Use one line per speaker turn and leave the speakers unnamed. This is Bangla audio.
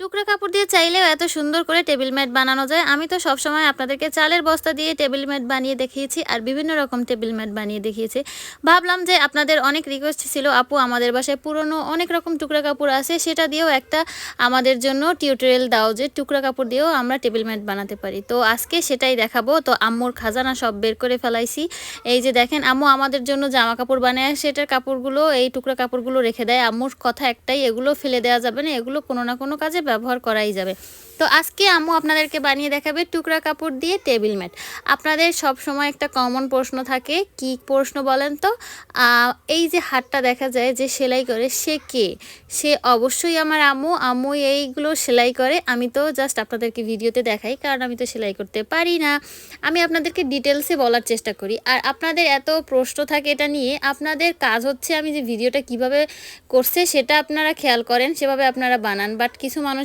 টুকরা কাপড় দিয়ে চাইলেও এত সুন্দর করে টেবিল ম্যাট বানানো যায়। আমি তো সবসময় আপনাদেরকে চালের বস্তা দিয়ে টেবিল ম্যাট বানিয়ে দেখিয়েছি আর বিভিন্ন রকম টেবিল ম্যাট বানিয়ে দেখিয়েছি। ভাবলাম যে আপনাদের অনেক রিকোয়েস্ট ছিল, আপু আমাদের বাসায় পুরনো অনেক রকম টুকরা কাপড় আছে, সেটা দিয়েও একটা আমাদের জন্য টিউটোরিয়াল দাও যে টুকরা কাপড় দিয়েও আমরা টেবিল ম্যাট বানাতে পারি। তো আজকে সেটাই দেখাবো। তো আম্মুর খাজানা সব বের করে ফেলাইছি। এই যে দেখেন, আম্মু আমাদের জন্য জামা কাপড় বানায়, সেটার কাপড়গুলো এই টুকরা কাপড়গুলো রেখে দেয়। আম্মুর কথা একটাই, এগুলো ফেলে দেওয়া যাবে না, এগুলো কোনো না কোনো কাজে ব্যবহার করাই যাবে। তো আজকে আম্মু আপনাদেরকে বানিয়ে দেখাবে টুকরা কাপড় দিয়ে টেবিল ম্যাট। আপনাদের সব সময় একটা কমন প্রশ্ন থাকে, কি প্রশ্ন বলেন তো? এই যে হাতটা দেখা যায় যে সেলাই করে, সে কে? সে অবশ্যই আমার আম্মু। আম্মু এইগুলো সেলাই করে। আমি তো জাস্ট আপনাদেরকে ভিডিওতে দেখাই, কারণ আমি তো সেলাই করতে পারি না। আমি আপনাদেরকে ডিটেলসে বলার চেষ্টা করি। আর আপনাদের এত প্রশ্ন থাকে এটা নিয়ে, আপনাদের কাজ হচ্ছে আমি যে ভিডিওটা কিভাবে করছে সেটা আপনারা খেয়াল করেন, সেভাবে আপনারা বানান। বাট কিছু মানুষ